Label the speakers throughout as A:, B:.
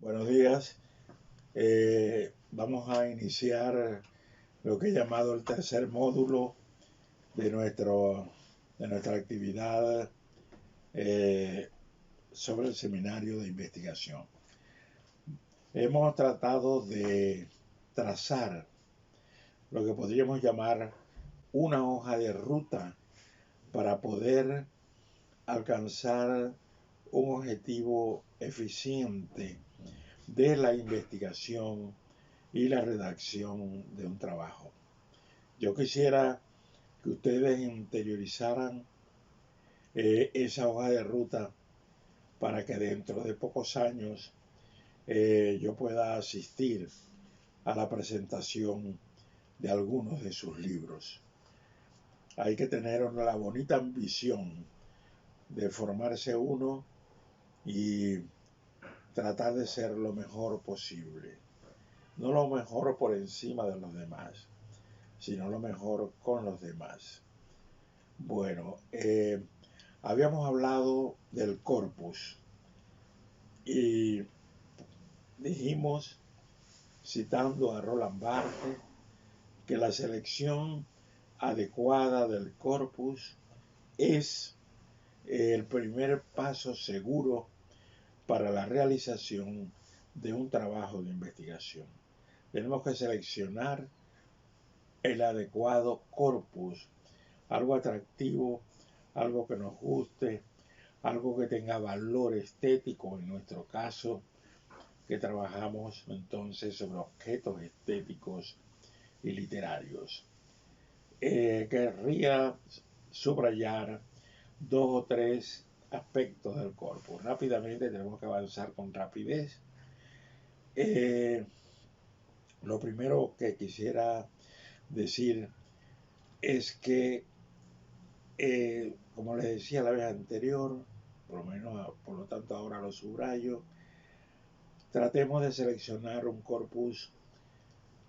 A: Buenos días. Vamos a iniciar lo que he llamado el tercer módulo de, de nuestra actividad sobre el seminario de investigación. Hemos tratado de trazar lo que podríamos llamar una hoja de ruta para poder alcanzar un objetivo eficiente de la investigación y la redacción de un trabajo. Yo quisiera que ustedes interiorizaran esa hoja de ruta para que dentro de pocos años yo pueda asistir a la presentación de algunos de sus libros. Hay que tener la bonita ambición de formarse uno y tratar de ser lo mejor posible. No lo mejor por encima de los demás, sino lo mejor con los demás. Bueno, habíamos hablado del corpus y dijimos, citando a Roland Barthes, que la selección adecuada del corpus es el primer paso seguro para la realización de un trabajo de investigación. Tenemos que seleccionar el adecuado corpus, algo atractivo, algo que nos guste, algo que tenga valor estético, en nuestro caso, que trabajamos entonces sobre objetos estéticos y literarios. Querría subrayar dos o tres aspectos del corpus. Rápidamente tenemos que avanzar con rapidez. Lo primero que quisiera decir es que, como les decía la vez anterior, por lo menos, por lo tanto ahora lo subrayo, tratemos de seleccionar un corpus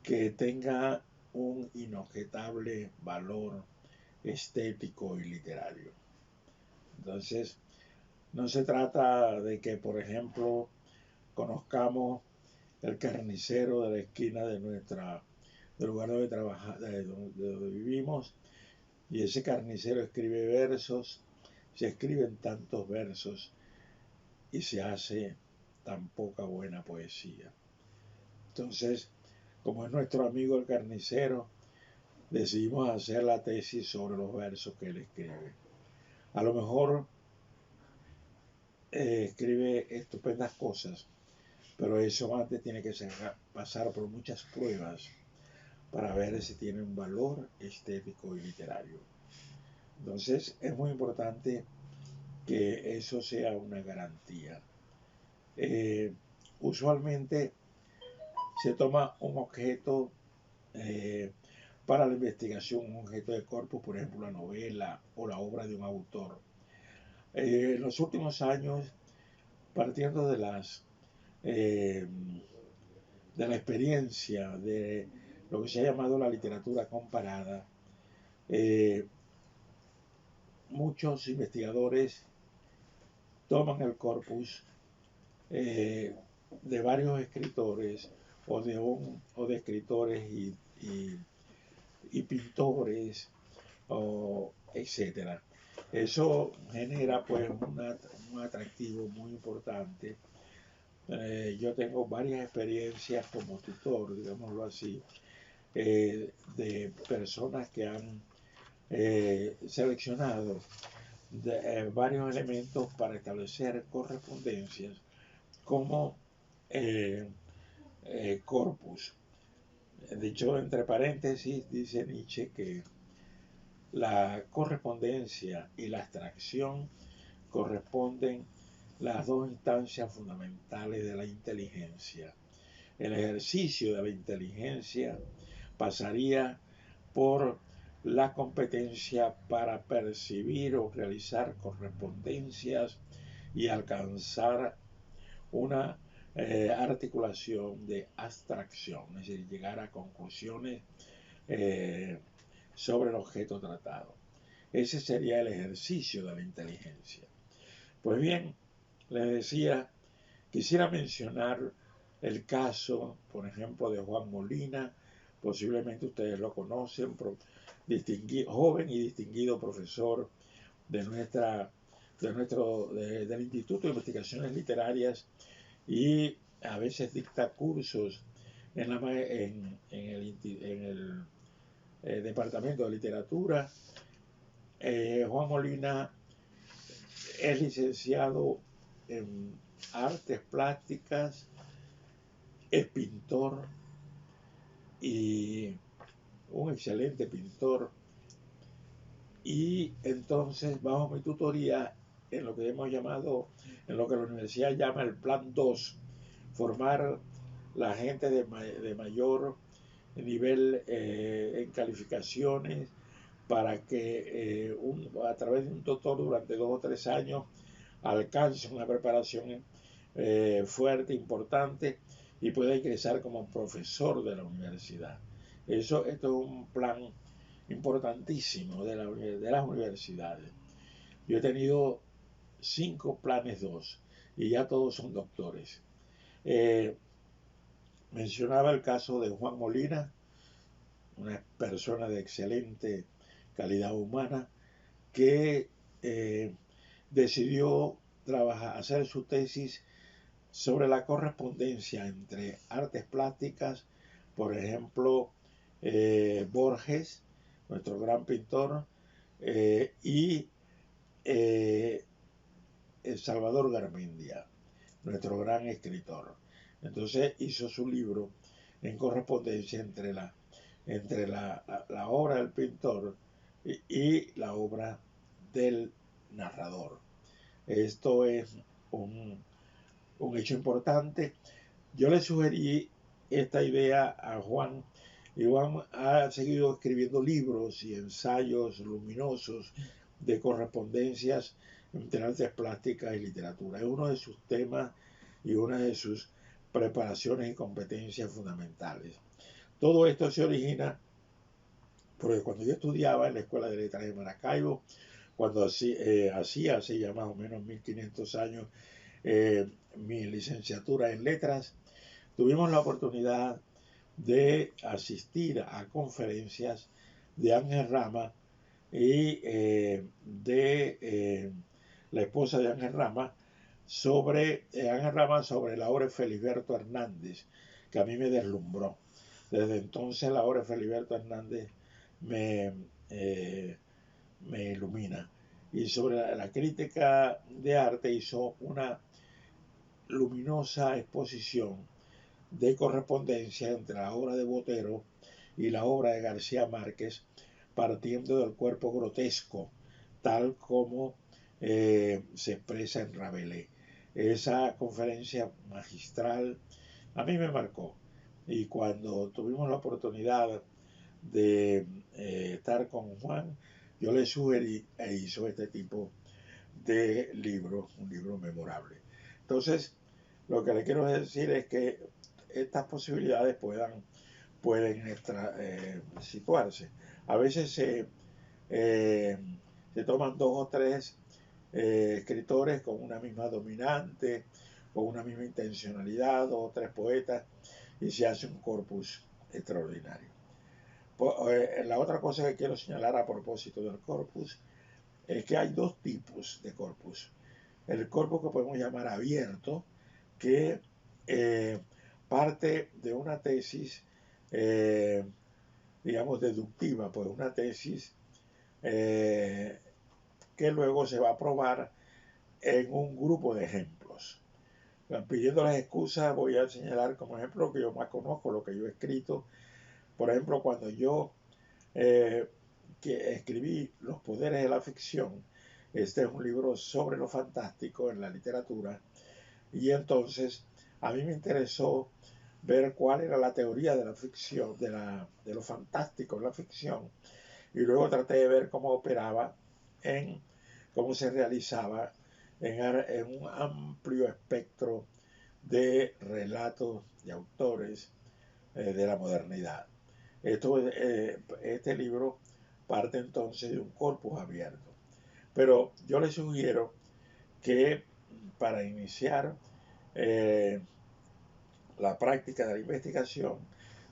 A: que tenga un inobjetable valor estético y literario. Entonces, no se trata de que, por ejemplo, conozcamos el carnicero de la esquina de del lugar donde trabajamos, de donde vivimos, y ese carnicero escribe versos, se escriben tantos versos y se hace tan poca buena poesía. Entonces, como es nuestro amigo el carnicero, decidimos hacer la tesis sobre los versos que él escribe. A lo mejor escribe estupendas cosas, pero eso antes tiene que pasar por muchas pruebas para ver si tiene un valor estético y literario. Entonces es muy importante que eso sea una garantía. Usualmente se toma un objeto para la investigación, un objeto de corpus, por ejemplo, la novela o la obra de un autor. En los últimos años, partiendo de la experiencia de lo que se ha llamado la literatura comparada, muchos investigadores toman el corpus de varios escritores o de escritores y pintores, etcétera. Eso genera pues un atractivo muy importante. Yo tengo varias experiencias como tutor, digámoslo así, de personas que han seleccionado varios elementos para establecer correspondencias como corpus. Dicho entre paréntesis, dice Nietzsche que la correspondencia y la abstracción corresponden las dos instancias fundamentales de la inteligencia. El ejercicio de la inteligencia pasaría por la competencia para percibir o realizar correspondencias y alcanzar una articulación de abstracción, es decir, llegar a conclusiones sobre el objeto tratado. Ese sería el ejercicio de la inteligencia. Pues bien, les decía, quisiera mencionar el caso, por ejemplo, de Juan Molina. Posiblemente ustedes lo conocen, joven y distinguido profesor de del Instituto de Investigaciones Literarias, y a veces dicta cursos en el Departamento de Literatura. Juan Molina es licenciado en artes plásticas, es pintor y un excelente pintor. Y entonces, bajo mi tutoría, en lo que hemos llamado, en lo que la universidad llama el Plan 2, formar la gente de mayor nivel en calificaciones, para que a través de un doctor durante 2 o 3 años alcance una preparación fuerte, importante, y pueda ingresar como profesor de la universidad. Esto es un plan importantísimo de las universidades. Yo he tenido 5 planes 2 y ya todos son doctores. Mencionaba el caso de Juan Molina, una persona de excelente calidad humana, que decidió hacer su tesis sobre la correspondencia entre artes plásticas, por ejemplo, Borges, nuestro gran pintor, y Salvador Garmendia, nuestro gran escritor. Entonces hizo su libro en correspondencia entre la obra del pintor y la obra del narrador. Esto es un hecho importante. Yo le sugerí esta idea a Juan, y Juan ha seguido escribiendo libros y ensayos luminosos de correspondencias entre artes plásticas y literatura. Es uno de sus temas y una de sus preparaciones y competencias fundamentales. Todo esto se origina porque cuando yo estudiaba en la Escuela de Letras de Maracaibo, cuando hacía hace ya más o menos 1500 años mi licenciatura en letras, tuvimos la oportunidad de asistir a conferencias de Ángel Rama y de la esposa de Ángel Rama sobre la obra de Feliberto Hernández, que a mí me deslumbró. Desde entonces la obra de Feliberto Hernández me ilumina. Y sobre la crítica de arte hizo una luminosa exposición de correspondencia entre la obra de Botero y la obra de García Márquez, partiendo del cuerpo grotesco, tal como se expresa en Rabelais. Esa conferencia magistral a mí me marcó, y cuando tuvimos la oportunidad de estar con Juan, yo le sugerí e hizo este tipo de libro, un libro memorable. Entonces, lo que le quiero decir es que estas posibilidades pueden situarse. A veces se toman 2 o 3 escritores con una misma dominante, con una misma intencionalidad, 2 o 3 poetas, y se hace un corpus extraordinario. La otra cosa que quiero señalar a propósito del corpus es que hay 2 tipos de corpus. El corpus que podemos llamar abierto, que parte de una tesis, digamos, deductiva, pues una tesis que luego se va a probar en un grupo de ejemplos. Pidiendo las excusas, voy a señalar como ejemplo lo que yo más conozco, lo que yo he escrito. Por ejemplo, cuando yo que escribí Los poderes de la ficción, este es un libro sobre lo fantástico en la literatura, y entonces a mí me interesó ver cuál era la teoría de la ficción, de lo fantástico en la ficción, y luego traté de ver cómo operaba, cómo se realizaba en un amplio espectro de relatos de autores de la modernidad. Este libro parte entonces de un corpus abierto. Pero yo les sugiero que para iniciar la práctica de la investigación,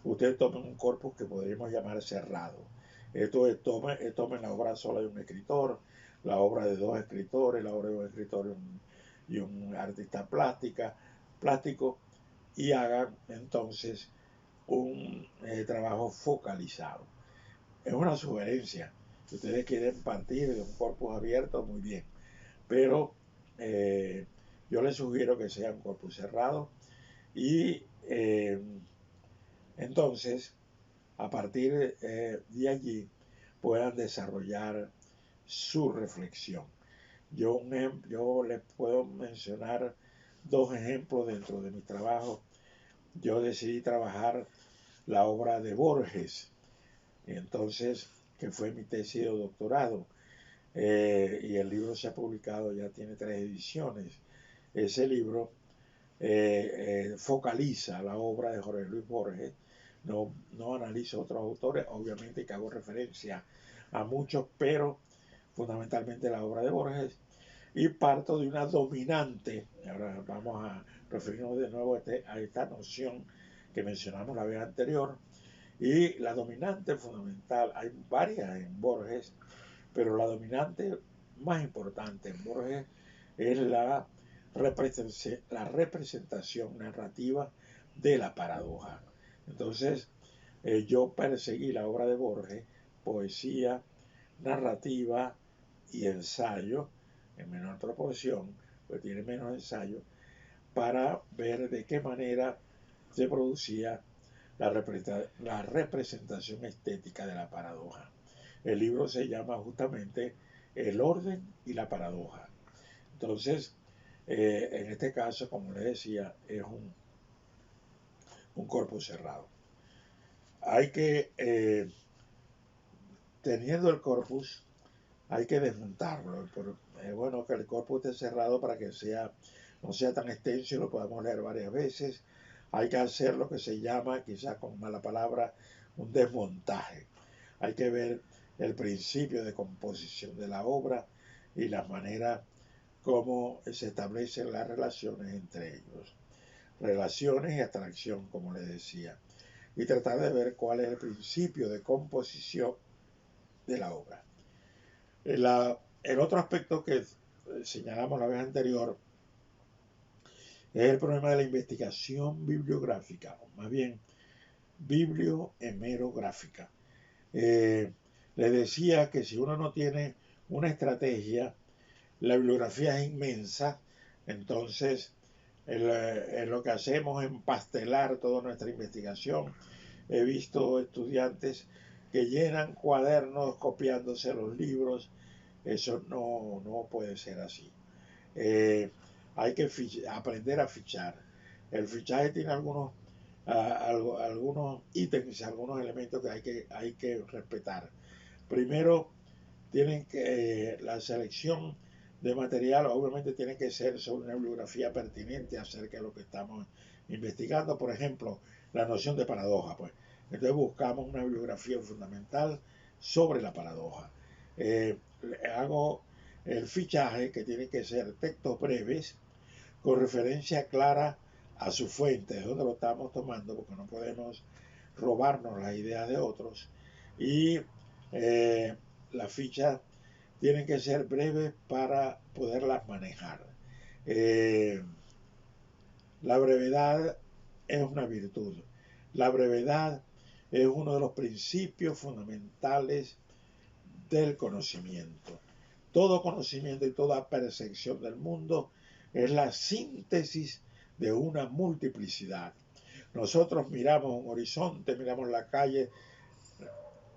A: usted tome un corpus que podríamos llamar cerrado. Esto es, tome la obra sola de un escritor, la obra de dos escritores, la obra de un escritor y un artista plástico, y hagan entonces un trabajo focalizado. Es una sugerencia. Si ustedes quieren partir de un corpus abierto, muy bien. Pero yo les sugiero que sea un corpus cerrado y entonces a partir de allí puedan desarrollar su reflexión. Yo les puedo mencionar dos ejemplos dentro de mi trabajo. Yo decidí trabajar la obra de Borges, entonces, que fue mi tesis de doctorado, y el libro se ha publicado, ya tiene 3 ediciones. Ese libro focaliza la obra de Jorge Luis Borges, no analizo otros autores, obviamente que hago referencia a muchos, pero fundamentalmente la obra de Borges, y parto de una dominante. Ahora vamos a referirnos de nuevo a esta noción que mencionamos la vez anterior, y la dominante fundamental, hay varias en Borges, pero la dominante más importante en Borges es la representación narrativa de la paradoja. Entonces, yo perseguí la obra de Borges, poesía, narrativa y ensayo, en menor proporción, pues tiene menos ensayo, para ver de qué manera se producía la representación estética de la paradoja. El libro se llama justamente El orden y la paradoja. Entonces, en este caso, como les decía, es un corpus cerrado. Hay que, teniendo el corpus, hay que desmontarlo. Es bueno que el corpus esté cerrado para que no sea tan extenso y lo podamos leer varias veces. Hay que hacer lo que se llama, quizás con mala palabra, un desmontaje. Hay que ver el principio de composición de la obra y la manera como se establecen las relaciones entre ellos. Relaciones y abstracción, como les decía. Y tratar de ver cuál es el principio de composición de la obra. El otro aspecto que señalamos la vez anterior es el problema de la investigación bibliográfica, o más bien bibliohemerográfica. Les decía que si uno no tiene una estrategia, la bibliografía es inmensa, entonces lo que hacemos es empastelar toda nuestra investigación. He visto estudiantes que llenan cuadernos copiándose los libros. Eso no puede ser así. Hay que aprender a fichar. El fichaje tiene algunos ítems, algunos elementos que hay que respetar. Primero, la selección de material obviamente tiene que ser sobre una bibliografía pertinente acerca de lo que estamos investigando. Por ejemplo, la noción de paradoja. Pues. Entonces buscamos una bibliografía fundamental sobre la paradoja. Hago el fichaje, que tiene que ser textos breves con referencia clara a su fuente, de donde lo estamos tomando, porque no podemos robarnos las ideas de otros. Y las fichas tienen que ser breves para poderlas manejar. La brevedad es una virtud. La brevedad es uno de los principios fundamentales del conocimiento. Todo conocimiento y toda percepción del mundo es la síntesis de una multiplicidad. Nosotros miramos un horizonte, miramos la calle,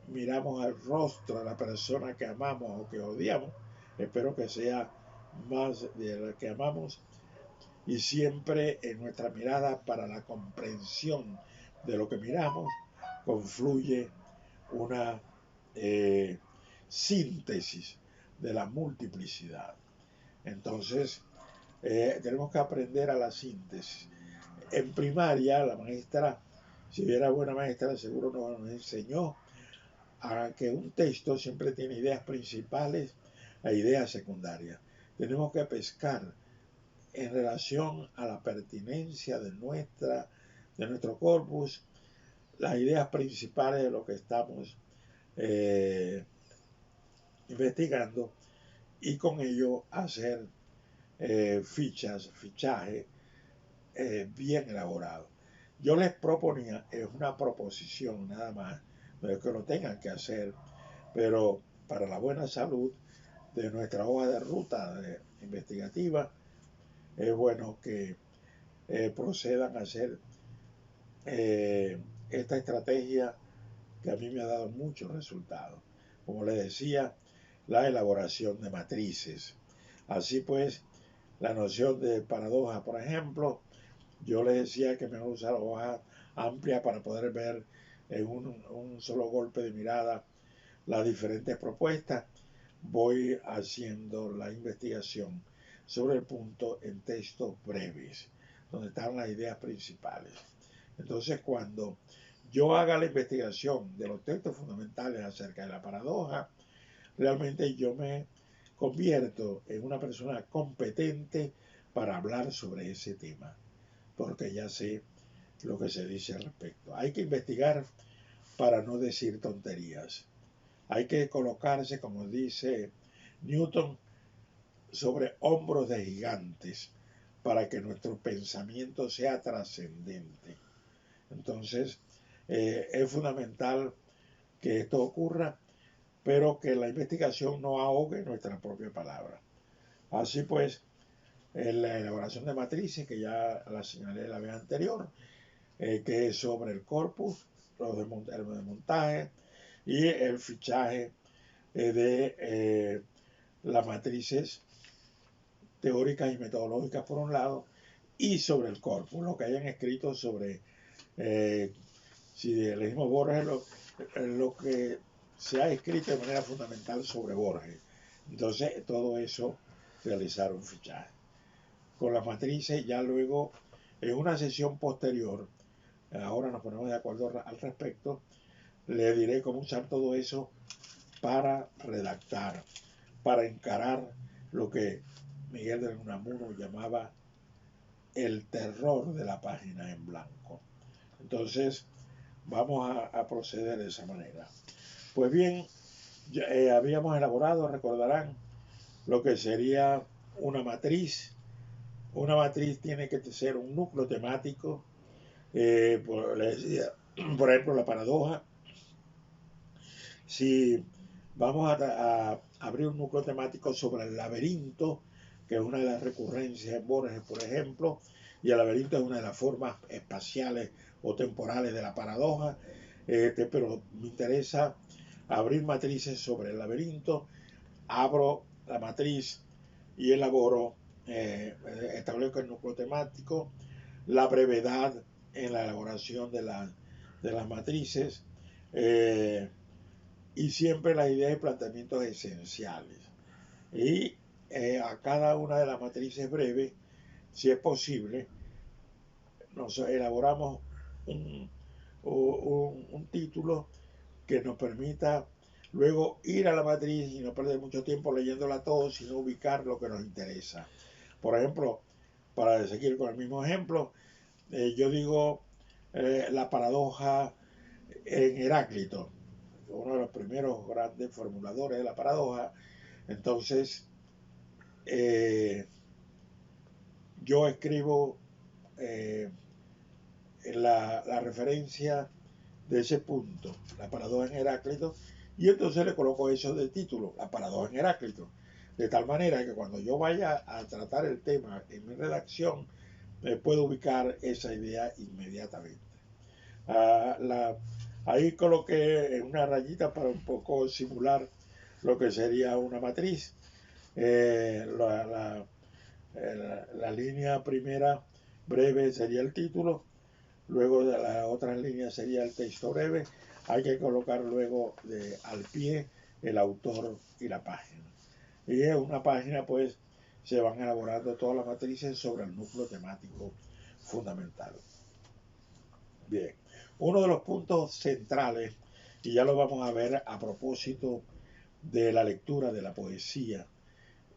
A: miramos el rostro de la persona que amamos o que odiamos, espero que sea más de la que amamos, y siempre en nuestra mirada para la comprensión de lo que miramos confluye una síntesis de la multiplicidad. Entonces, tenemos que aprender a la síntesis. En primaria, la maestra, si era buena maestra, seguro nos enseñó a que un texto siempre tiene ideas principales e ideas secundarias. Tenemos que pescar en relación a la pertinencia de nuestra de nuestro corpus, las ideas principales de lo que estamos investigando y con ello hacer fichaje bien elaborado. Yo les proponía, es una proposición nada más, no es que lo tengan que hacer, pero para la buena salud de nuestra hoja de ruta investigativa, es bueno que procedan a hacer esta estrategia que a mí me ha dado muchos resultados. Como les decía, la elaboración de matrices. Así pues, la noción de paradoja, por ejemplo, yo les decía que me voy a usar hoja amplia para poder ver en un solo golpe de mirada las diferentes propuestas. Voy haciendo la investigación sobre el punto en textos breves, donde están las ideas principales. Entonces, cuando yo haga la investigación de los textos fundamentales acerca de la paradoja, realmente yo me convierto en una persona competente para hablar sobre ese tema, porque ya sé lo que se dice al respecto. Hay que investigar para no decir tonterías. Hay que colocarse, como dice Newton, sobre hombros de gigantes para que nuestro pensamiento sea trascendente. Entonces, es fundamental que esto ocurra, pero que la investigación no ahogue nuestra propia palabra. Así pues, en la elaboración de matrices, que ya la señalé la vez anterior, que es sobre el corpus, los de montaje y el fichaje de las matrices teóricas y metodológicas por un lado, y sobre el corpus, lo que hayan escrito sobre, si elegimos Borges, lo que se ha escrito de manera fundamental sobre Borges. Entonces, todo eso, realizar un fichaje. Con las matrices, ya luego, en una sesión posterior, ahora nos ponemos de acuerdo al respecto, le diré cómo usar todo eso para redactar, para encarar lo que Miguel de Unamuno llamaba el terror de la página en blanco. Entonces, vamos a proceder de esa manera. Pues bien, ya, habíamos elaborado, recordarán, lo que sería una matriz. Una matriz tiene que ser un núcleo temático, les decía, por ejemplo, la paradoja. Si vamos a abrir un núcleo temático sobre el laberinto, que es una de las recurrencias en Borges, por ejemplo, y el laberinto es una de las formas espaciales o temporales de la paradoja, pero me interesa abrir matrices sobre el laberinto, abro la matriz y elaboro, establezco el núcleo temático, la brevedad en la elaboración de las matrices, y siempre las ideas y planteamientos esenciales. Y a cada una de las matrices breves, si es posible, nos elaboramos un título que nos permita luego ir a la matriz y no perder mucho tiempo leyéndola todo, sino ubicar lo que nos interesa. Por ejemplo, para seguir con el mismo ejemplo, yo digo la paradoja en Heráclito, uno de los primeros grandes formuladores de la paradoja. Entonces, yo escribo la referencia de ese punto, la paradoja en Heráclito, y entonces le coloco eso de título, la paradoja en Heráclito, de tal manera que cuando yo vaya a tratar el tema en mi redacción, puedo ubicar esa idea inmediatamente. Ahí coloqué una rayita para un poco simular lo que sería una matriz. La línea primera breve sería el título, luego de la otra línea sería el texto breve. Hay que colocar luego al pie el autor y la página. Y en una página pues se van elaborando todas las matrices sobre el núcleo temático fundamental. Bien, uno de los puntos centrales, y ya lo vamos a ver a propósito de la lectura de la poesía,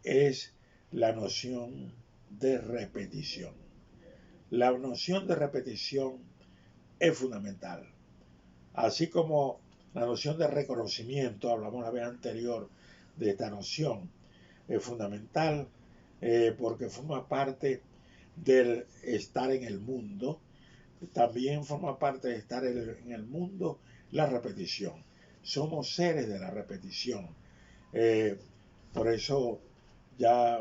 A: es la noción de repetición. La noción de repetición es fundamental. Así como la noción de reconocimiento, hablamos la vez anterior de esta noción, es fundamental porque forma parte del estar en el mundo. También forma parte de estar en el mundo la repetición. Somos seres de la repetición. Por eso ya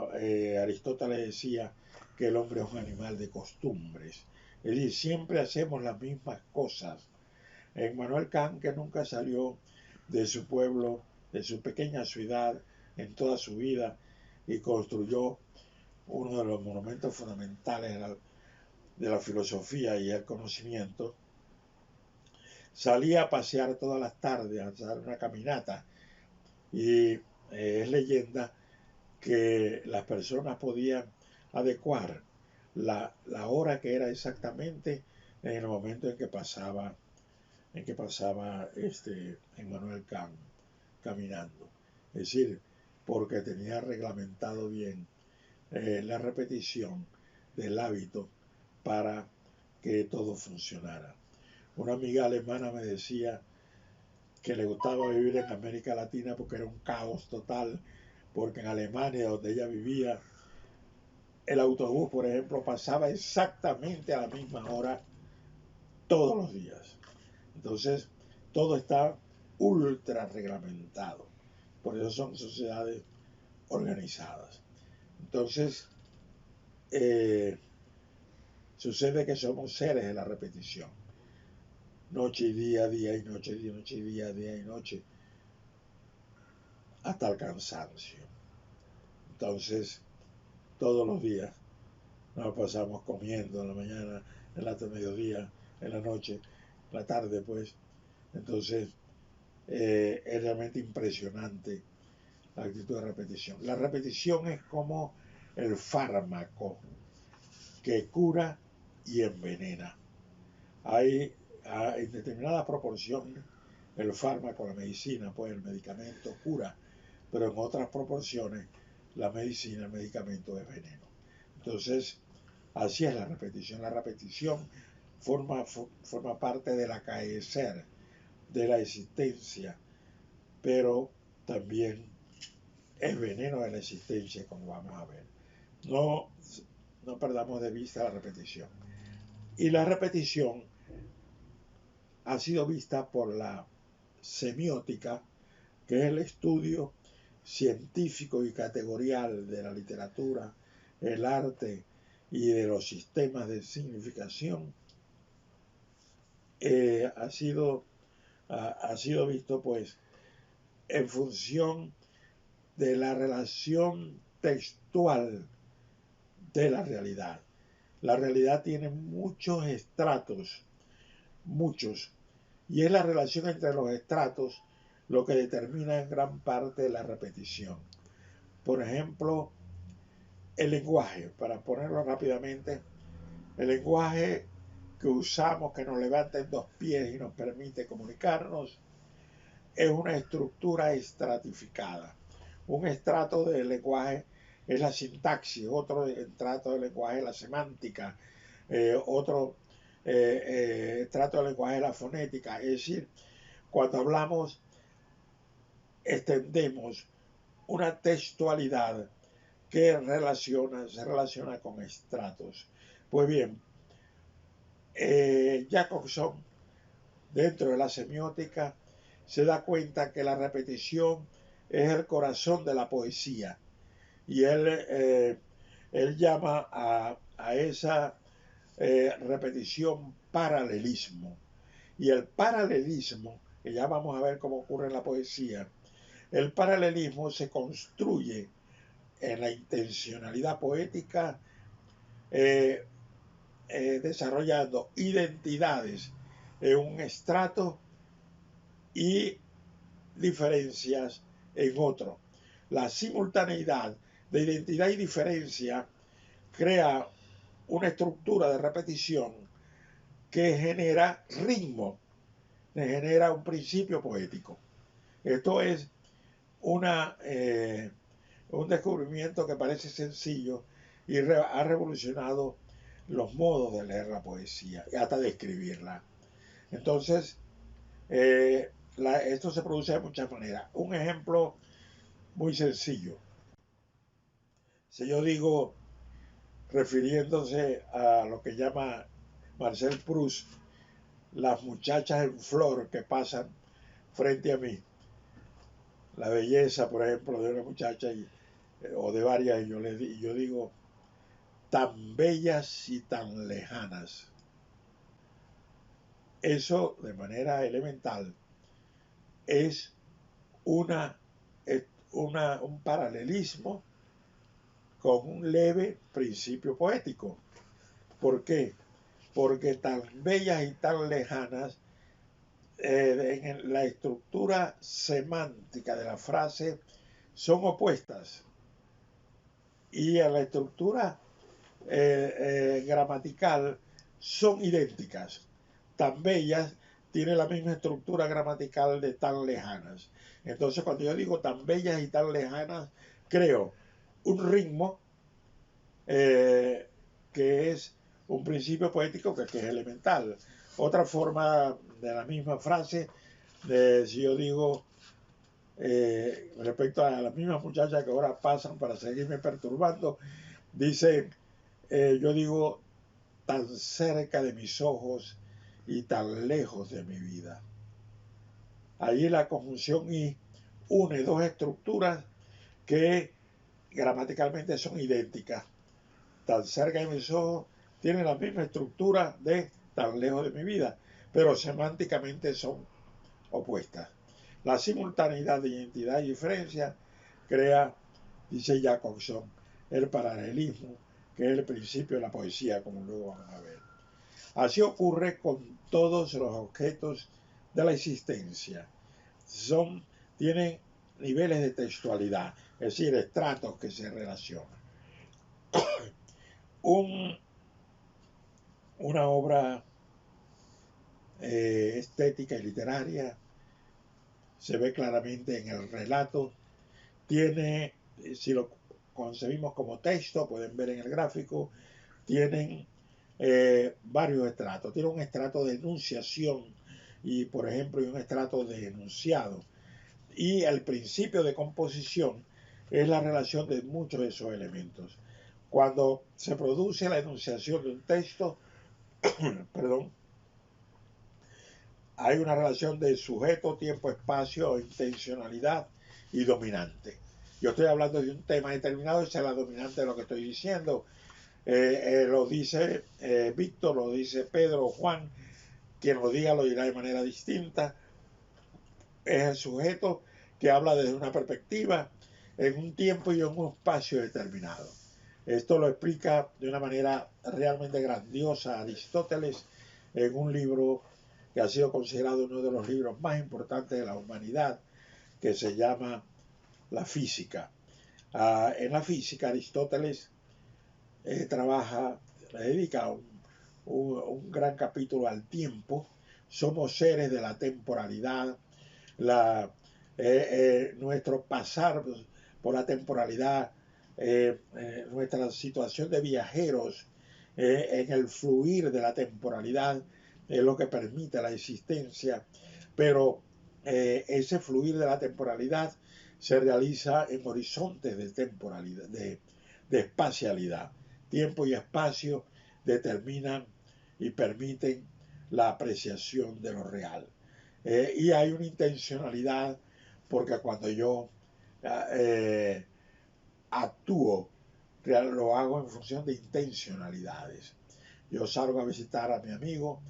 A: Aristóteles decía que el hombre es un animal de costumbres. Es decir, siempre hacemos las mismas cosas. Immanuel Kant, que nunca salió de su pueblo, de su pequeña ciudad en toda su vida, y construyó uno de los monumentos fundamentales de la filosofía y el conocimiento, salía a pasear todas las tardes, a dar una caminata, y es leyenda que las personas podían adecuar la hora que era exactamente en el momento en que pasaba Immanuel Kant caminando. Es decir, porque tenía reglamentado bien la repetición del hábito para que todo funcionara. Una amiga alemana me decía que le gustaba vivir en América Latina porque era un caos total, porque en Alemania, donde ella vivía, el autobús, por ejemplo, pasaba exactamente a la misma hora todos los días. Entonces, todo está ultra reglamentado. Por eso son sociedades organizadas. Entonces, sucede que somos seres de la repetición. Noche y día, día y noche, noche y día, día y noche, hasta el cansancio. Entonces, todos los días nos pasamos comiendo en la mañana, en la mediodía, en la noche, en la tarde, pues. Entonces, es realmente impresionante la actitud de repetición. La repetición es como el fármaco que cura y envenena. Hay en determinada proporción el fármaco, la medicina, pues el medicamento cura, pero en otras proporciones la medicina, el medicamento es veneno. Entonces, así es la repetición. La repetición forma parte del acaecer de la existencia, pero también es veneno de la existencia, como vamos a ver. No perdamos de vista la repetición. Y la repetición ha sido vista por la semiótica, que es el estudio científico y categorial de la literatura, el arte y de los sistemas de significación, ha sido visto pues en función de la relación textual de la realidad. La realidad tiene muchos estratos, muchos, y es la relación entre los estratos lo que determina en gran parte la repetición. Por ejemplo, el lenguaje, para ponerlo rápidamente, el lenguaje que usamos, que nos levanta en dos pies y nos permite comunicarnos, es una estructura estratificada. Un estrato del lenguaje es la sintaxis, otro estrato del lenguaje es la semántica, otro estrato del lenguaje es la fonética. Es decir, cuando hablamos, extendemos una textualidad que se relaciona con estratos. Pues bien, Jacobson, dentro de la semiótica, se da cuenta que la repetición es el corazón de la poesía. Y él llama a esa repetición paralelismo. Y el paralelismo, que ya vamos a ver cómo ocurre en la poesía, el paralelismo se construye en la intencionalidad poética desarrollando identidades en un estrato y diferencias en otro. La simultaneidad de identidad y diferencia crea una estructura de repetición que genera ritmo, que genera un principio poético. Esto es un descubrimiento que parece sencillo y ha revolucionado los modos de leer la poesía y hasta de escribirla. Entonces, esto se produce de muchas maneras. Un ejemplo muy sencillo. Si yo digo, refiriéndose a lo que llama Marcel Proust, las muchachas en flor que pasan frente a mí, la belleza, por ejemplo, de una muchacha o de varias, y yo digo, tan bellas y tan lejanas. Eso, de manera elemental, es una, un paralelismo con un leve principio poético. ¿Por qué? Porque tan bellas y tan lejanas, en la estructura semántica de la frase son opuestas, y en la estructura gramatical son idénticas. Tan bellas tiene la misma estructura gramatical de tan lejanas. Entonces, cuando yo digo tan bellas y tan lejanas, creo un ritmo que es un principio poético que es elemental. Otra forma de la misma frase, si yo digo respecto a las mismas muchachas que ahora pasan para seguirme perturbando, dice, yo digo, tan cerca de mis ojos y tan lejos de mi vida. Allí la conjunción y une dos estructuras que gramaticalmente son idénticas. Tan cerca de mis ojos tienen la misma estructura de tan lejos de mi vida, pero semánticamente son opuestas. La simultaneidad de identidad y diferencia crea, dice Jacobson, el paralelismo, que es el principio de la poesía, como luego vamos a ver. Así ocurre con todos los objetos de la existencia. Tienen niveles de textualidad, es decir, estratos que se relacionan. Una obra estética y literaria se ve claramente en el relato. Tiene, si lo concebimos como texto, pueden ver en el gráfico, tienen varios estratos. Tiene un estrato de enunciación y, por ejemplo, un estrato de enunciado. Y el principio de composición es la relación de muchos de esos elementos. Cuando se produce la enunciación de un texto, perdón, hay una relación de sujeto, tiempo, espacio, intencionalidad y dominante. Yo estoy hablando de un tema determinado, esa es la dominante de lo que estoy diciendo. Lo dice Víctor, lo dice Pedro, Juan, quien lo diga lo dirá de manera distinta. Es el sujeto que habla desde una perspectiva, en un tiempo y en un espacio determinado. Esto lo explica de una manera realmente grandiosa Aristóteles en un libro que ha sido considerado uno de los libros más importantes de la humanidad, que se llama La Física. En la física Aristóteles dedica un gran capítulo al tiempo. Somos seres de la temporalidad, nuestro pasar por la temporalidad, nuestra situación de viajeros en el fluir de la temporalidad es lo que permite la existencia, pero ese fluir de la temporalidad se realiza en horizontes de temporalidad, de espacialidad. Tiempo y espacio determinan y permiten la apreciación de lo real. Y hay una intencionalidad, porque cuando yo actúo, lo hago en función de intencionalidades. Yo salgo a visitar a mi amigo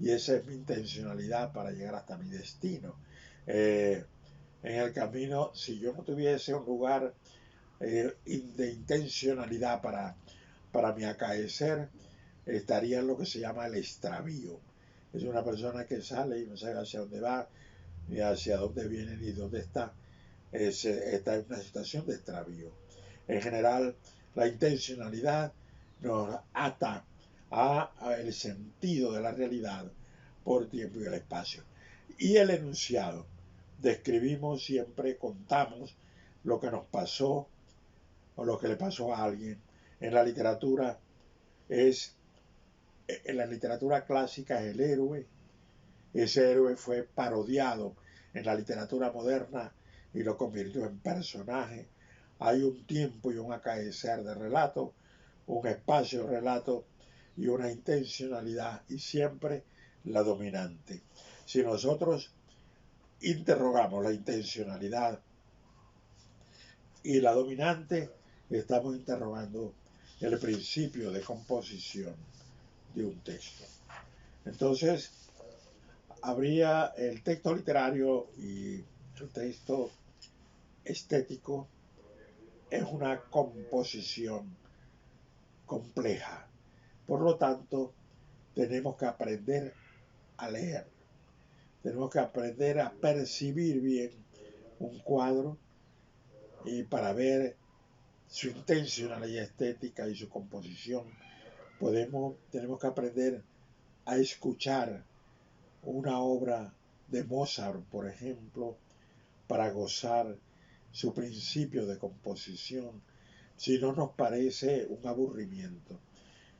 A: y esa es mi intencionalidad para llegar hasta mi destino. En el camino, si yo no tuviese un lugar de intencionalidad para mi acaecer, estaría en lo que se llama el extravío. Es una persona que sale y no sabe hacia dónde va, ni hacia dónde viene, ni dónde está. Está en una situación de extravío. En general, la intencionalidad nos ata a el sentido de la realidad por tiempo y el espacio. Y el enunciado. Describimos siempre, contamos lo que nos pasó o lo que le pasó a alguien. En la literatura en la literatura clásica es el héroe, ese héroe fue parodiado en la literatura moderna y lo convirtió en personaje. Hay un tiempo y un acaecer de relato, un espacio de relato y una intencionalidad, y siempre la dominante. Si nosotros interrogamos la intencionalidad y la dominante, estamos interrogando el principio de composición de un texto. Entonces, habría el texto literario y su texto estético. Es una composición compleja. Por lo tanto, tenemos que aprender a leer. Tenemos que aprender a percibir bien un cuadro y para ver su intencionalidad estética y su composición. Tenemos que aprender a escuchar una obra de Mozart, por ejemplo, para gozar su principio de composición, si no nos parece un aburrimiento.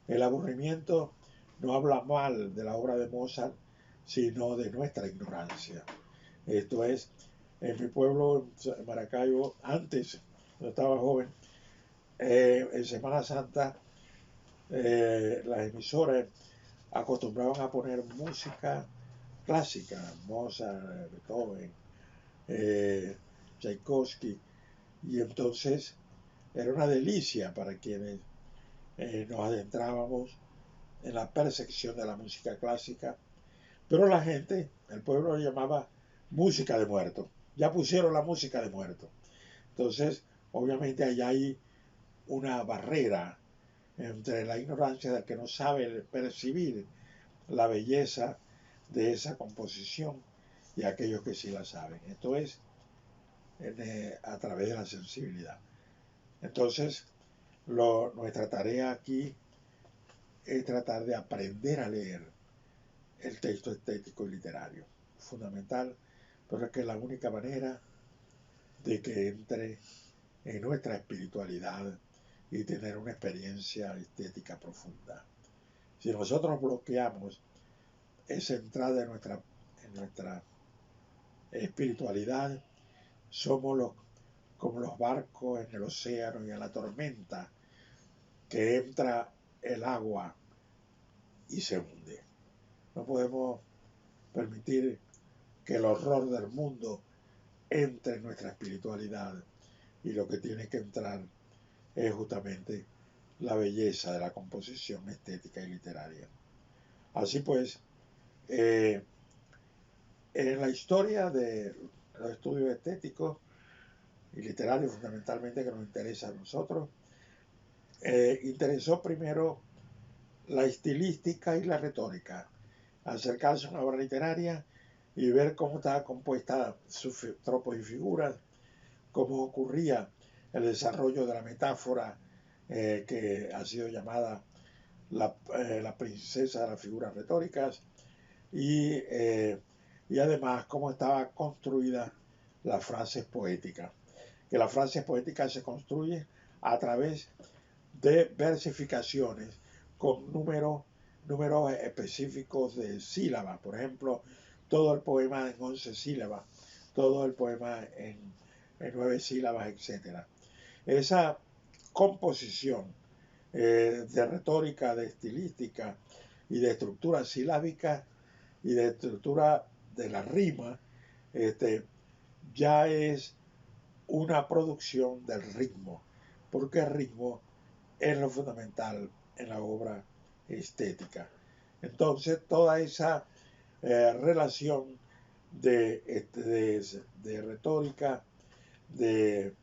A: El aburrimiento no habla mal de la obra de Mozart, sino de nuestra ignorancia. Esto es, en mi pueblo, en Maracaibo, antes, cuando estaba joven, en Semana Santa, las emisoras acostumbraban a poner música clásica, Mozart, Beethoven, Tchaikovsky, y entonces era una delicia para quienes nos adentrábamos en la percepción de la música clásica, pero la gente, el pueblo lo llamaba música de muerto. Ya pusieron la música de muerto. Entonces, obviamente allá hay una barrera entre la ignorancia del que no sabe percibir la belleza de esa composición y aquellos que sí la saben. Esto es a través de la sensibilidad. Entonces, nuestra tarea aquí es tratar de aprender a leer el texto estético y literario. Fundamental, pero es que es la única manera de que entre en nuestra espiritualidad y tener una experiencia estética profunda. Si nosotros bloqueamos esa entrada en nuestra espiritualidad, somos como los barcos en el océano y en la tormenta, que entra el agua y se hunde. No podemos permitir que el horror del mundo entre en nuestra espiritualidad, y lo que tiene que entrar es justamente la belleza de la composición estética y literaria. Así pues, en la historia de los estudios estéticos y literarios, fundamentalmente, que nos interesa a nosotros, interesó primero la estilística y la retórica, acercarse a una obra literaria y ver cómo estaba compuesta sus tropos y figuras, cómo ocurría el desarrollo de la metáfora que ha sido llamada la princesa de las figuras retóricas, y además cómo estaba construida las frases poéticas, que las frases poéticas se construyen a través de versificaciones con números específicos de sílabas. Por ejemplo, todo el poema en 11 sílabas, todo el poema en 9 sílabas, etc. Esa composición de retórica, de estilística y de estructura silábica y de estructura de la rima, ya es una producción del ritmo, porque el ritmo es lo fundamental en la obra estética. Entonces, toda esa relación de retórica, de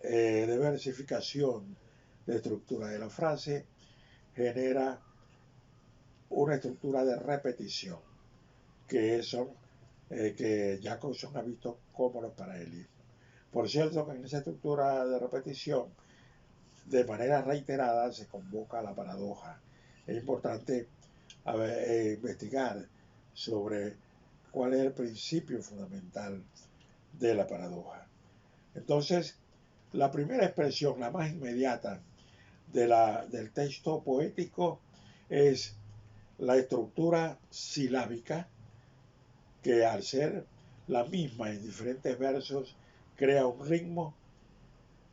A: versificación, de estructura de la frase, genera una estructura de repetición, que Jacobson ha visto como los paralelismos. Por cierto, que en esa estructura de repetición, de manera reiterada, se convoca la paradoja. Es importante investigar sobre cuál es el principio fundamental de la paradoja. Entonces, la primera expresión, la más inmediata del texto poético, es la estructura silábica, que al ser la misma en diferentes versos crea un ritmo.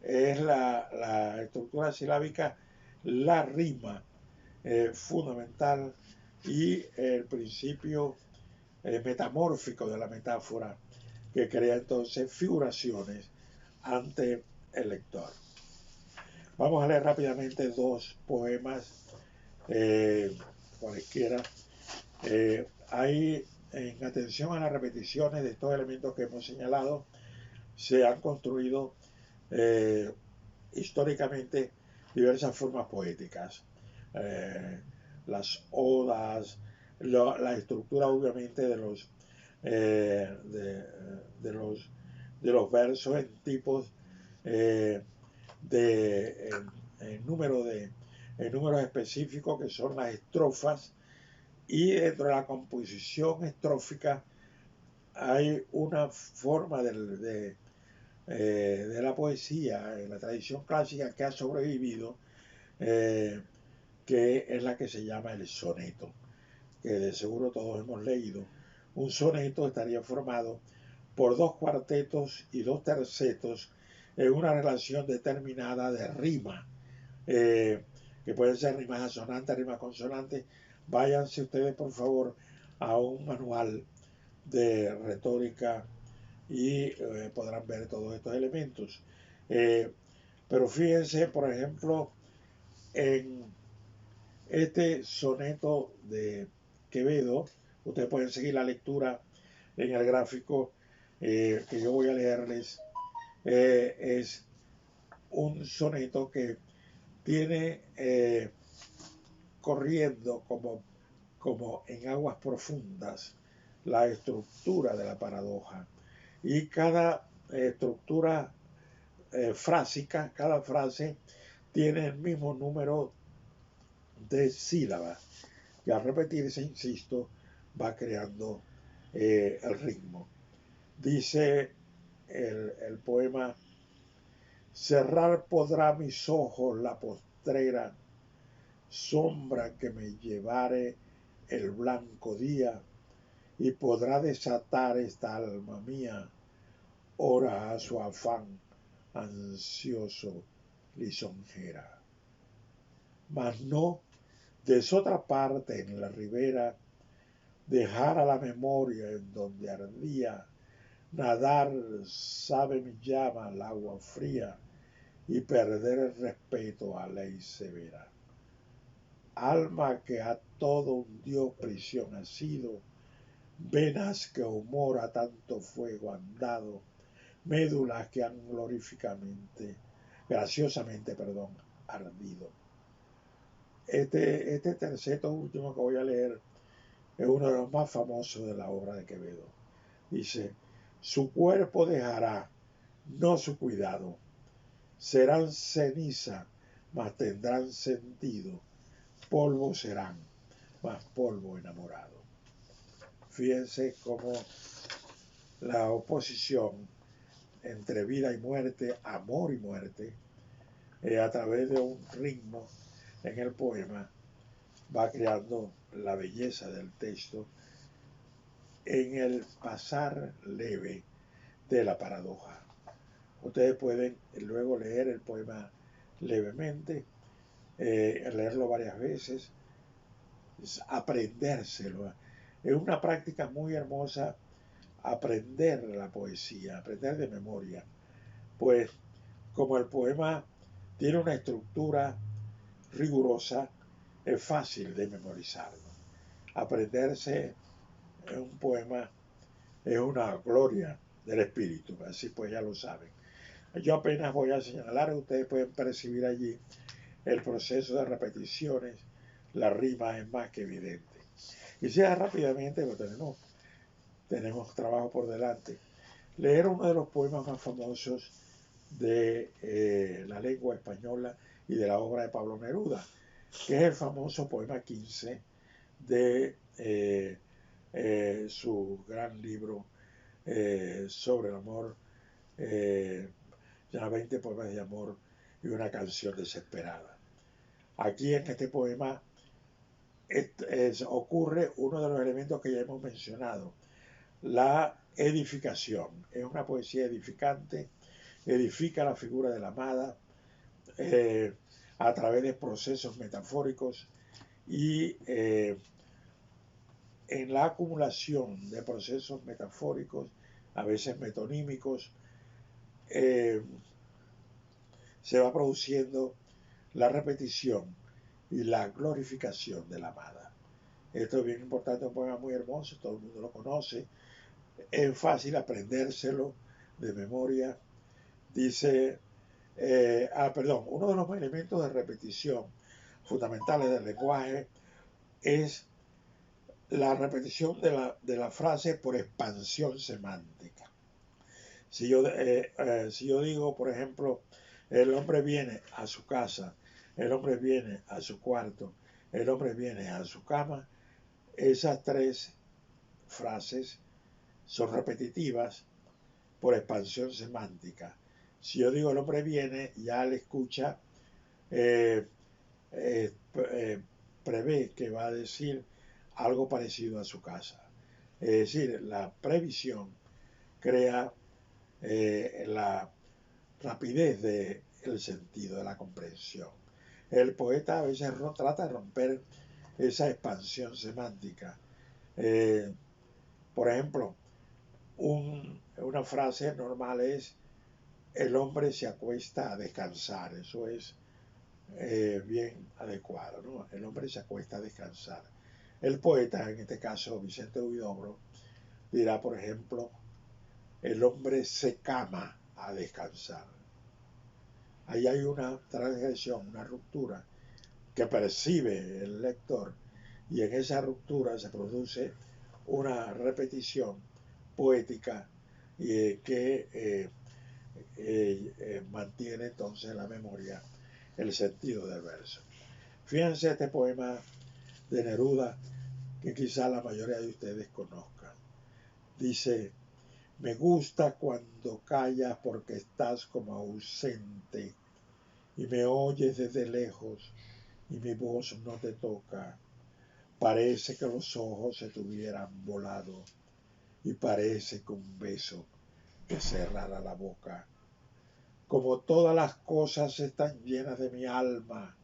A: Es la estructura silábica, la rima fundamental y el principio metamórfico de la metáfora, que crea entonces figuraciones ante el lector. Vamos a leer rápidamente dos poemas, cualesquiera. Hay, en atención a las repeticiones de estos elementos que hemos señalado, se han construido históricamente diversas formas poéticas. Las odas, la estructura obviamente de los versos en tipos de números específicos que son las estrofas, y dentro de la composición estrófica hay una forma de la poesía en la tradición clásica que ha sobrevivido, que es la que se llama el soneto, que de seguro todos hemos leído. Un soneto estaría formado por dos cuartetos y dos tercetos en una relación determinada de rima, que pueden ser rimas asonantes, rimas consonantes. Váyanse ustedes, por favor, a un manual de retórica y podrán ver todos estos elementos. Pero fíjense, por ejemplo, en este soneto de Quevedo, ustedes pueden seguir la lectura en el gráfico que yo voy a leerles. Es un soneto que tiene corriendo como en aguas profundas la estructura de la paradoja, y cada estructura frásica, cada frase tiene el mismo número de sílabas, que al repetirse, insisto, va creando el ritmo. Dice el poema: cerrar podrá mis ojos la postrera sombra que me llevare el blanco día, y podrá desatar esta alma mía, ora a su afán ansioso lisonjera. Mas no desotra parte en la ribera dejar a la memoria en donde ardía nadar, sabe mi llama al agua fría, y perder el respeto a ley severa. Alma que a todo un Dios prisión ha sido, venas que humor a tanto fuego han dado, médulas que han graciosamente, ardido. Este terceto último que voy a leer es uno de los más famosos de la obra de Quevedo. Dice: su cuerpo dejará, no su cuidado, serán ceniza, mas tendrán sentido, polvo serán, mas polvo enamorado. Fíjense cómo la oposición entre vida y muerte, amor y muerte, a través de un ritmo en el poema, va creando la belleza del texto en el pasar leve de la paradoja. Ustedes pueden luego leer el poema levemente, leerlo varias veces, aprendérselo. Es una práctica muy hermosa aprender la poesía, aprender de memoria, pues como el poema tiene una estructura rigurosa, es fácil de memorizarlo. Aprenderse un poema es una gloria del espíritu, así pues ya lo saben. Yo apenas voy a señalar, ustedes pueden percibir allí el proceso de repeticiones, la rima es más que evidente. Quisiera rápidamente, porque tenemos trabajo por delante, leer uno de los poemas más famosos de la lengua española y de la obra de Pablo Neruda, que es el famoso poema 15 de su gran libro sobre el amor, ya 20 poemas de amor y una canción desesperada. Aquí en este poema ocurre uno de los elementos que ya hemos mencionado. la edificación. Es una poesía edificante, edifica la figura de la amada a través de procesos metafóricos y en la acumulación de procesos metafóricos, a veces metonímicos, se va produciendo la repetición y la glorificación de la amada. Esto es bien importante, un poema muy hermoso, todo el mundo lo conoce, es fácil aprendérselo de memoria. Dice, uno de los elementos de repetición fundamentales del lenguaje es la repetición de la frase por expansión semántica. Si yo digo, por ejemplo, el hombre viene a su casa, el hombre viene a su cuarto, el hombre viene a su cama, esas tres frases son repetitivas por expansión semántica. Si yo digo el hombre viene, ya le escucha, prevé que va a decir algo parecido a su casa. Es decir, la previsión crea la rapidez del sentido, de la comprensión. El poeta a veces trata de romper esa expansión semántica. Por ejemplo, una frase normal es: el hombre se acuesta a descansar. Eso es bien adecuado, ¿no? El hombre se acuesta a descansar. El poeta, en este caso Vicente Huidobro, dirá, por ejemplo, el hombre se cama a descansar. Ahí hay una transgresión, una ruptura que percibe el lector, y en esa ruptura se produce una repetición poética que mantiene entonces en la memoria el sentido del verso. Fíjense este poema de Neruda que quizá la mayoría de ustedes conozcan. Dice: me gusta cuando callas porque estás como ausente y me oyes desde lejos y mi voz no te toca. Parece que los ojos se te hubieran volado y parece que un beso te cerrara la boca. Como todas las cosas están llenas de mi alma,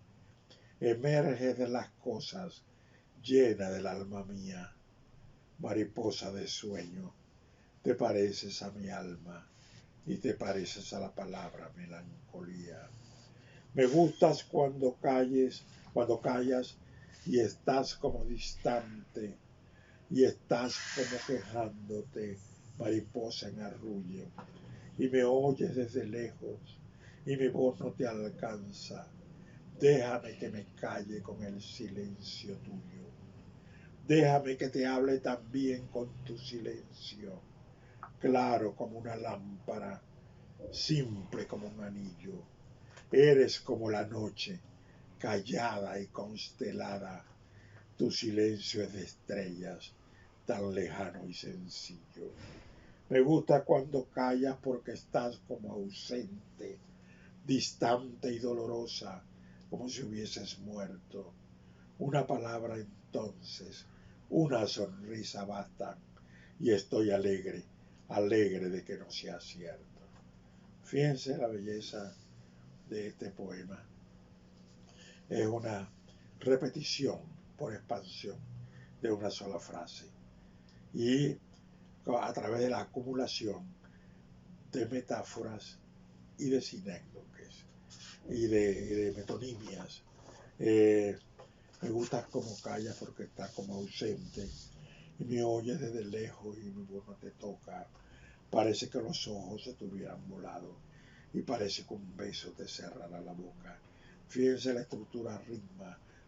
A: emerges de las cosas, llena del alma mía. Mariposa de sueño, te pareces a mi alma y te pareces a la palabra melancolía. Me gustas cuando callas y estás como distante y estás como quejándote, mariposa en arrullo, y me oyes desde lejos y mi voz no te alcanza. Déjame que me calle con el silencio tuyo. Déjame que te hable también con tu silencio, claro como una lámpara, simple como un anillo. Eres como la noche, callada y constelada. Tu silencio es de estrellas, tan lejano y sencillo. Me gusta cuando callas porque estás como ausente, distante y dolorosa, como si hubieses muerto. Una palabra entonces, una sonrisa basta, y estoy alegre, alegre de que no sea cierto. Fíjense la belleza de este poema. Es una repetición por expansión de una sola frase y a través de la acumulación de metáforas y de sinécdoques y de metonimias. Me gusta como callas porque está como ausente y me oyes desde lejos y mi voz no te toca. Parece que los ojos se te hubieran volado y parece que un beso te cerrará la boca. Fíjense la estructura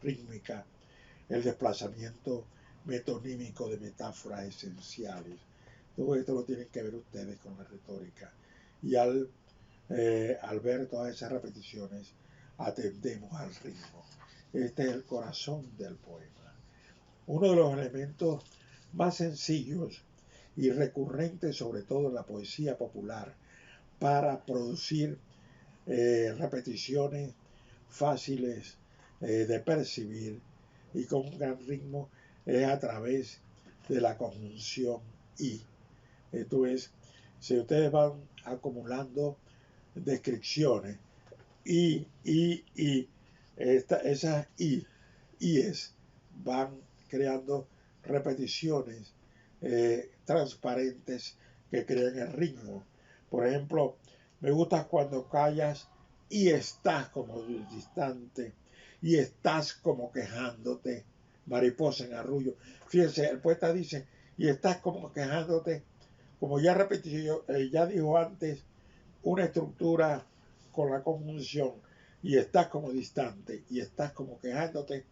A: rítmica, el desplazamiento metonímico de metáforas esenciales. Todo esto lo tienen que ver ustedes con la retórica. Y al ver todas esas repeticiones, atendemos al ritmo. Este es el corazón del poema. Uno de los elementos más sencillos y recurrentes, sobre todo en la poesía popular, para producir repeticiones fáciles de percibir y con un gran ritmo, es a través de la conjunción y. Esto es, si ustedes van acumulando descripciones esas es van creando repeticiones transparentes que crean el ritmo. Por ejemplo, me gusta cuando callas y estás como distante y estás como quejándote, mariposa en arrullo. Fíjense, el poeta dice, y estás como quejándote, como ya repetí, ya dijo antes, una estructura con la conjunción y estás como distante y estás como quejándote,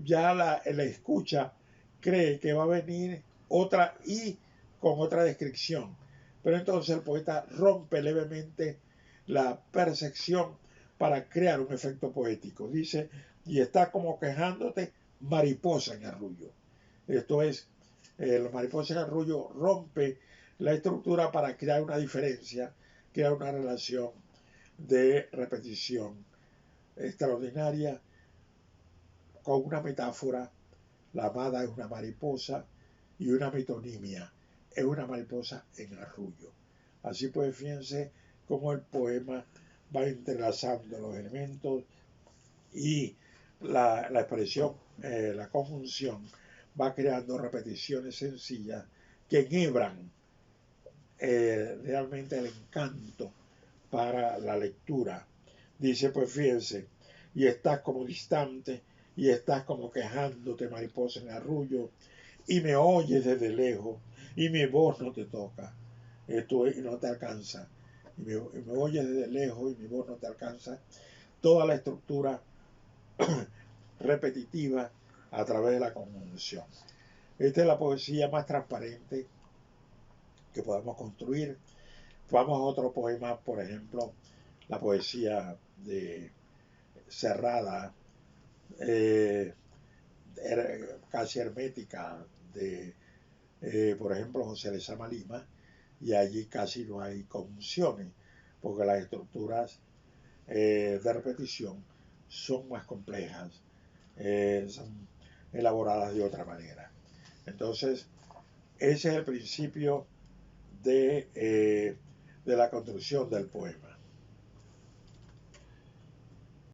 A: ya la escucha cree que va a venir otra y con otra descripción. Pero entonces el poeta rompe levemente la percepción para crear un efecto poético. Dice, y estás como quejándote, mariposa en arrullo. Esto es, la mariposa en arrullo rompe la estructura para crear una diferencia, crear una relación de repetición extraordinaria con una metáfora. La amada es una mariposa y una metonimia es una mariposa en arrullo. Así pues, fíjense cómo el poema va entrelazando los elementos y la expresión, la conjunción, va creando repeticiones sencillas que enhebran realmente el encanto para la lectura. Dice, pues fíjense, y estás como distante, y estás como quejándote, mariposa en arrullo, y me oyes desde lejos, y mi voz no te toca, esto y no te alcanza, y me oyes desde lejos, y mi voz no te alcanza. Toda la estructura repetitiva a través de la conjunción. Esta es la poesía más transparente que podemos construir. Vamos a otro poema, por ejemplo, la poesía de cerrada, casi hermética, de, por ejemplo, José Lezama Lima, y allí casi no hay conjunciones, porque las estructuras de repetición son más complejas, son elaboradas de otra manera. Entonces, ese es el principio de la construcción del poema.